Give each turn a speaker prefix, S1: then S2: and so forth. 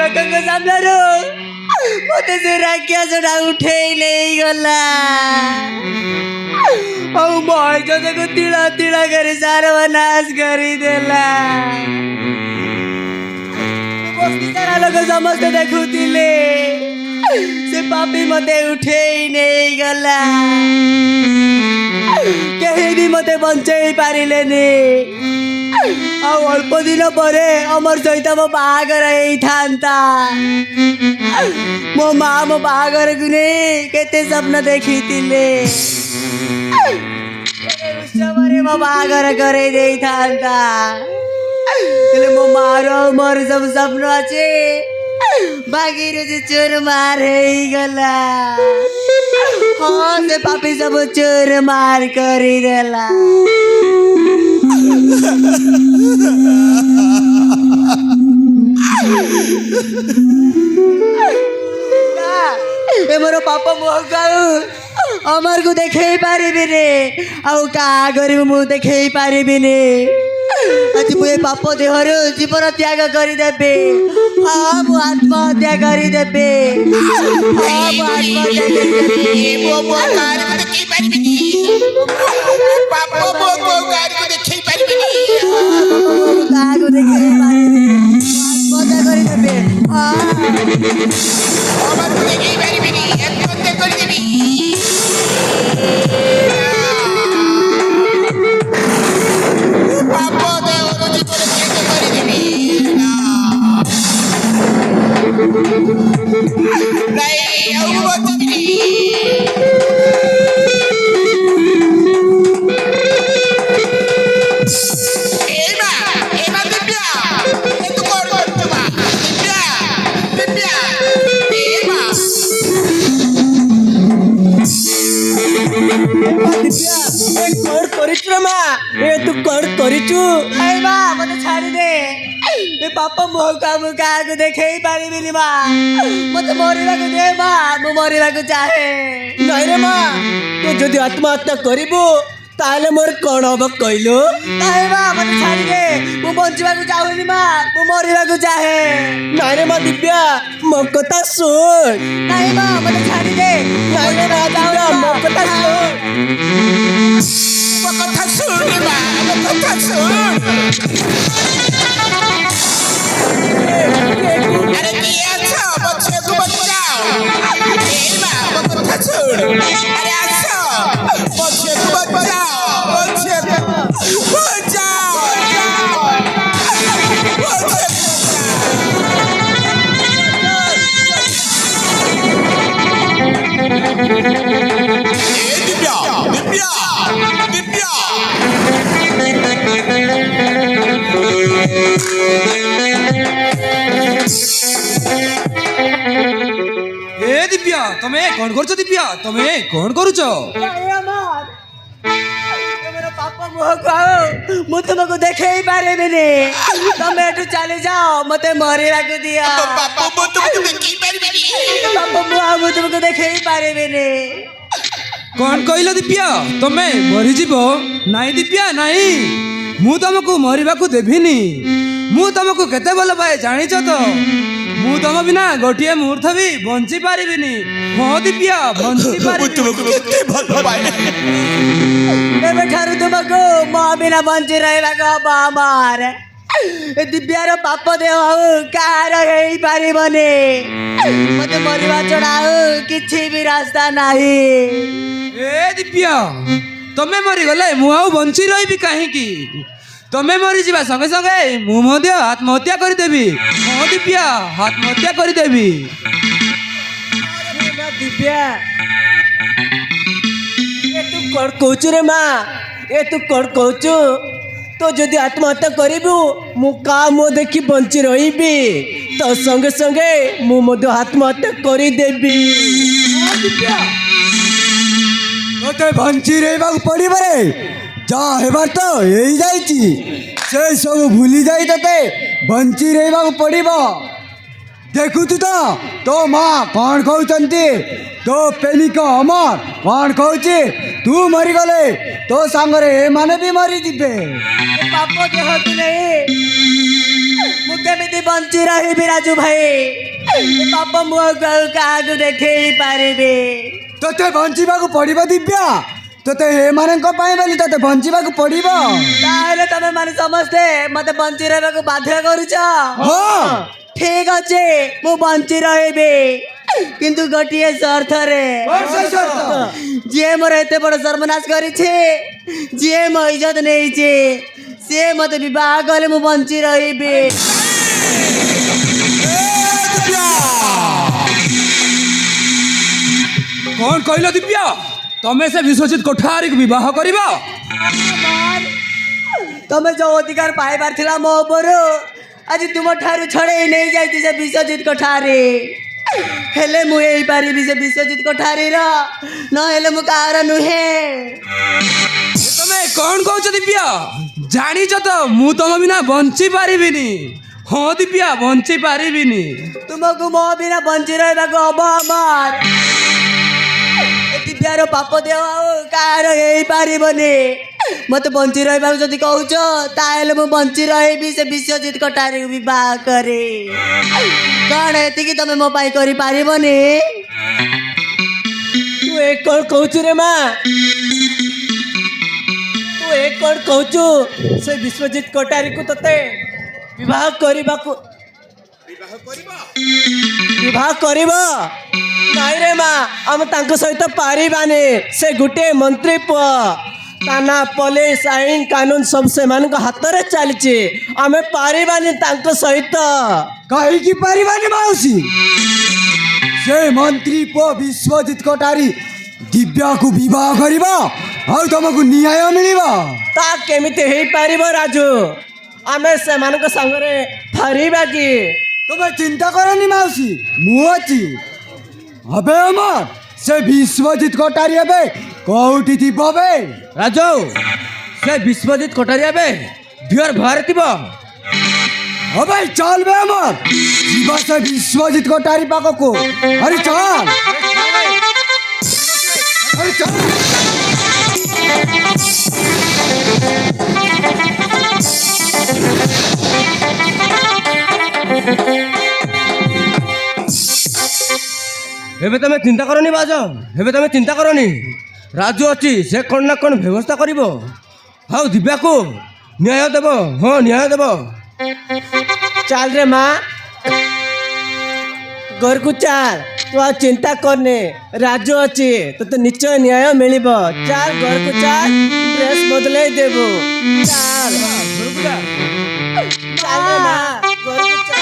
S1: ଲୋକଙ୍କ ସାମ୍ନାରୁ ମତେ ସେ ରାକ୍ଷସଟା ଉଠେଇ ନେଇଗଲା ଆଉ ମୋ ଇଜ୍ଜତକୁ ତିଳ ତିଳ କରି ସର୍ବନାଶ କରିଦେଲା। ବସ୍ତି ସାରା ଲୋକ ସମସ୍ତେ ଦେଖୁଥିଲେ ସେ ପାପି ମତେ ଉଠେଇ ନେଇଗଲା। କେହି ବି ମତେ ବଞ୍ଚେଇ ପାରିଲେନି। ଆଉ ଅଳ୍ପ ଦିନ ପରେ ଅମର ସହିତ ମୋ ବାହାଘର ହେଇଥାନ୍ତା। ମୋ ମା ମୋ ବାହାଘରକୁ ନେଇ କେତେ ସ୍ୱପ୍ନ ଦେଖିଥିଲେ। ଉତ୍ସବରେ ମୋ ବାହାଘର କରେଇ ଦେଇଥାନ୍ତା ହେଲେ ମୋ ମାର ଆଉ ମୋର ସବୁ ସ୍ୱପ୍ନ ଅଛି ଭାଗିରୁ ଯେ ଚୁରମାର ହେଇଗଲା। ହଁ ସେ ପାପି ସବୁ ଚୁରମାର କରିଦେଲା। ଏ ମୋର ପାପ ମୁହଁକୁ ଆଉ ଅମରକୁ ଦେଖେଇ ପାରିବିନି ଆଉ କାହା କରିବି ମୁଁ ଦେଖେଇ ପାରିବିନି। ଆଜି ମୁଁ ଏ ପାପ ଦେହରୁ ଜୀବନ ତ୍ୟାଗ କରିଦେବି। ହଁ ମୁଁ ଆତ୍ମହତ୍ୟା କରିଦେବି। କାହାକୁ ଦେଖେଇ ପାରିବିନି ଆତ୍ମହତ୍ୟା କରିଦେବି। ମତେ ଛାଡ଼ି ଦେ। ଏ ପାପ ମୁହଁକୁ ମୁଁ କାହାକୁ ଦେଖେଇ ପାରିବିନି ମା। ମତେ ମରିବାକୁ ଦେ ମା। ମୁଁ ମରିବାକୁ ଚାହେଁ।
S2: ନାଇଁ ରେ ମା, ତୁ ଯଦି ଆତ୍ମହତ୍ୟା କରିବୁ ତାହେଲେ ମୋର କଣ ହବ କହିଲୁ?
S1: ନାଇଁ ମା ମତେ ଛାଡ଼ି ଦେ। ମୁଁ ବଞ୍ଚିବାକୁ ଚାହୁଁନି ମା। ମୁଁ ମରିବାକୁ ଚାହେଁ।
S2: ନାଇଁ ରେ ମା ଦିବ୍ୟା, ମୋ କଥା ଶୁଣ।
S1: ନାଇଁ ମା ମତେ ଛାଡ଼ି ଦେ।
S2: ନାଇଁ ରେ ମା ଦିବ୍ୟା, ମୋ କଥା ଶୁଣ।
S3: ମୋ କଥା ଶୁଣ ମା, ମୋ କଥା ଶୁଣ। ଆରେ କିଏ ଅଛ? ମୋ ଝିଅକୁ ବଞ୍ଚାଅ। ମା ମୋ କଥା ଶୁଣ। ଆରେ ଆସ ମୋ ଝିଅକୁ ବଞ୍ଚାଅ। ମୋ ଝିଅକୁ ବଞ୍ଚାଅ। ଦିବ୍ୟା ଦିବ୍ୟା ଦିବ୍ୟା
S4: ए दिव्या तमे कौन करुଛ दिव्या तमे कौन करुଛ?
S1: ପାପ ମୁହଁକୁ ଆଉ ମୁଁ ତୁମକୁ ଦେଖେଇ ପାରିବିନି। ତମେ ଏଠୁ ଚାଲି ଯାଅ। ମତେ ମରିବାକୁ ଦିଅ।
S3: ବାପା ମୁଁ ତୁମକୁ ଦେଖେଇ ପାରିବିନି।
S1: ପାପ ମୁହଁ ଆଉ ମୁଁ ତୁମକୁ ଦେଖେଇ ପାରିବିନି।
S4: कौन कहलो दिव्या तमे मरी जीव? नहीं दिव्या नहीं, मु तुमको मरिबाकू देबिनी। मु तुमको केते भल पाए जानिछ तो। मु तुम बिना गोटिए मुहूर्त भी बंची पारिबिनी। हाँ दिव्या बंची पारिबिनी।
S3: तुमको केते भल पाए।
S1: ଏବେ ଠାରୁ ତୁମକୁ ମୋ ବିନା ବଞ୍ଚି ରହିବାକୁ ହବ ଆମର। ଏ ଦିବ୍ୟାର ପାପ ଦେହ ଆଉ କାହାର ହେଇପାରିବନି। ମତେ ମରିବା ଛଡ଼ା ଆଉ କିଛି ବି ରାସ୍ତା ନାହିଁ।
S4: ए दिव्या तमे मरी गले मु आउ बंची रहिबी काहेकि? तमे मरी जीवा संगे संगे मु मध्य आत्महत्या करिदेबी। हाँ दिव्या आत्महत्या करिदेबी।
S2: दिव्या ए तू कौन कहचु रे माँ? ए तू कौन कहचु? तो जदि आत्महत्या करिबु मु का मो देखी बंची रहिबी तो संगे संगे मु मध्य आत्महत्या करिदेबी।
S5: तोते बंची रहिबाक पड़िब रे। जा हेबार तो हेई जाइछि से सब भूली जाई तोते बंची रहिबाक पड़िब। देखुछु तो माँ कौन कहउचंती तो पेलिक अमर कौन कहउछि तू मरी गले तो सांगरे ए माने भी मरी जिबे।
S1: पाप देह तू नहीं ମୁଁ କେମିତି ବଞ୍ଚି ରହିବି ରାଜୁ ଭାଇ ବାପ ମୁହଁକୁ ଆଉ କାହାକୁ ଦେଖେଇ ପାରିବି
S5: ତୋତେ ବଞ୍ଚିବାକୁ ପଡ଼ିବ ଦିବ୍ୟା ତୋତେ ଏମାନଙ୍କ ପାଇଁ ବୋଲି ତୋତେ ବଞ୍ଚିବାକୁ ପଡ଼ିବ
S1: ତାହେଲେ ତମେ ମାନେ ସମସ୍ତେ ମତେ ବଞ୍ଚି ରହିବାକୁ ବାଧ୍ୟ କରୁଛ
S5: ହଁ
S1: ଠିକ ଅଛି ମୁଁ ବଞ୍ଚି ରହିବି କିନ୍ତୁ ଗୋଟିଏ ସର୍ତ୍ତରେ ଯିଏ ମୋର ଏତେ ବଡ଼ ସର୍ବନାଶ କରିଛି ଯିଏ ମୋ ଇଜ୍ଜତ ନେଇଛି ସିଏ ମତେ ବିବାହ କଲେ ମୁଁ ବଞ୍ଚି ରହିବି
S4: କ'ଣ କହିଲ ଦିବ୍ୟା ତମେ ସେ ବିଶ୍ୱଜିତ କୋଠାରୀକୁ ବିବାହ କରିବ
S1: ତମେ ଯୋଉ ଅଧିକାର ପାଇବାର ଥିଲା ମୋ ଉପରୁ ଆଜି ତୁମ ଠାରୁ ଛଡ଼େଇ ନେଇଯାଇଛି ସେ ବିଶ୍ୱଜିତ କୋଠାରୀ ହେଲେ ମୁଁ ହେଇପାରିବି ସେ ବିଶ୍ୱଜିତ କୋଠାରୀର ନହେଲେ ମୁଁ କାହାର ନୁହେଁ
S4: ତମେ କ'ଣ କହୁଛ ଦିବ୍ୟା ଜାଣିଛ ତ ମୁଁ ତମ ବିନା ବଞ୍ଚି ପାରିବିନି ହଁ ଦିବ୍ୟା ବଞ୍ଚି ପାରିବିନି
S1: ତୁମକୁ ମୋ ବିନା ବଞ୍ଚି ରହିବାକୁ ହବ ଆମର ଏ ଦିବ୍ୟାର ପାପ ଦେହ ଆଉ କାହାର ହେଇପାରିବନି ମତେ ବଞ୍ଚି ରହିବାକୁ ଯଦି କହୁଛ ତାହେଲେ ମୁଁ ବଞ୍ଚି ରହିବି ସେ ବିଶ୍ୱଜିତ କୋଠାରୀକୁ ବିବାହ କରି କ'ଣ ଏତିକି ତମେ ମୋ ପାଇଁ କରିପାରିବନି
S2: ତୁ ଏ କ'ଣ କହୁଛୁ ରେ ମା ତୁ ଏ କ'ଣ କହୁଛୁ ସେ ବିଶ୍ୱଜିତ କୋଠାରୀକୁ ତତେ ବିବାହ କରିବାକୁ ବିବାହ କରିବ ନାଇଁ ରେ ମା ଆମେ ତାଙ୍କ ସହିତ ପାରିବାନି ସେ ଗୋଟିଏ ମନ୍ତ୍ରୀ ପୁଅ ଥାନା ପୋଲିସ ଆଇନ କାନୁନ ସବୁ ସେମାନଙ୍କ ହାତରେ ଚାଲିଛି ଆମେ ପାରିବାନି ତାଙ୍କ ସହିତ
S5: କାହିଁକି ପାରିବାନି ମାଉସୀ ସେ ମନ୍ତ୍ରୀ ପୁଅ ବିଶ୍ୱଜିତ କୋଠାରୀ ଦିବ୍ୟାକୁ ବିବାହ କରିବ ଆଉ ତମକୁ ନ୍ୟାୟ ମିଳିବ
S2: ତା କେମିତି ହେଇପାରିବ ରାଜୁ ଆମେ ସେମାନଙ୍କ ସାଙ୍ଗରେ ପାରିବା କି
S5: ତମେ ଚିନ୍ତା କରନି ମାଉସୀ ମୁଁ ଅଛି ଏବେ ଆମର ସେ ବିଶ୍ୱଜିତ କୋଠାରୀ ଏବେ କୋଉଠି ଥିବ ବେ
S2: ରାଜୁ ସେ ବିଶ୍ୱଜିତ କୋଠାରୀ ଏବେ ଢିଅର ଭୟରେ ଥିବ
S5: হবে চল বে আমার ଯିବା ସେ ବିଶ୍ୱଜିତ କୋଠାରୀ ପାଖକୁ ଆରେ ଚାଲ ଆରେ ଚାଲ
S2: ଏବେ ତମେ ଚିନ୍ତା କରନି ବାଜ ଏବେ ତମେ ଚିନ୍ତା କରନି ରାଜୁ ଅଛି ସେ କ'ଣ ନା କ'ଣ ବ୍ୟବସ୍ଥା କରିବ ଆଉ ଦିବ୍ୟାକୁ ନ୍ୟାୟ ଦେବ ହଁ ନ୍ୟାୟ ଦେବ ଚାଲ ରେ ମା ଘରକୁ ଚାଲ ତୁ ଆଉ ଚିନ୍ତା କରନି ରାଜୁ ଅଛି ତୋତେ ନିଶ୍ଚୟ ନ୍ୟାୟ ମିଳିବ ଚାଲ ଘରକୁ ଚାଲ ଡ୍ରେସ୍ ବଦଲେଇ ଦେବୁ ଚାଲ ଘରକୁ ଚାଲ ଚାଲ ରେ ମା ଘରକୁ ଚାଲ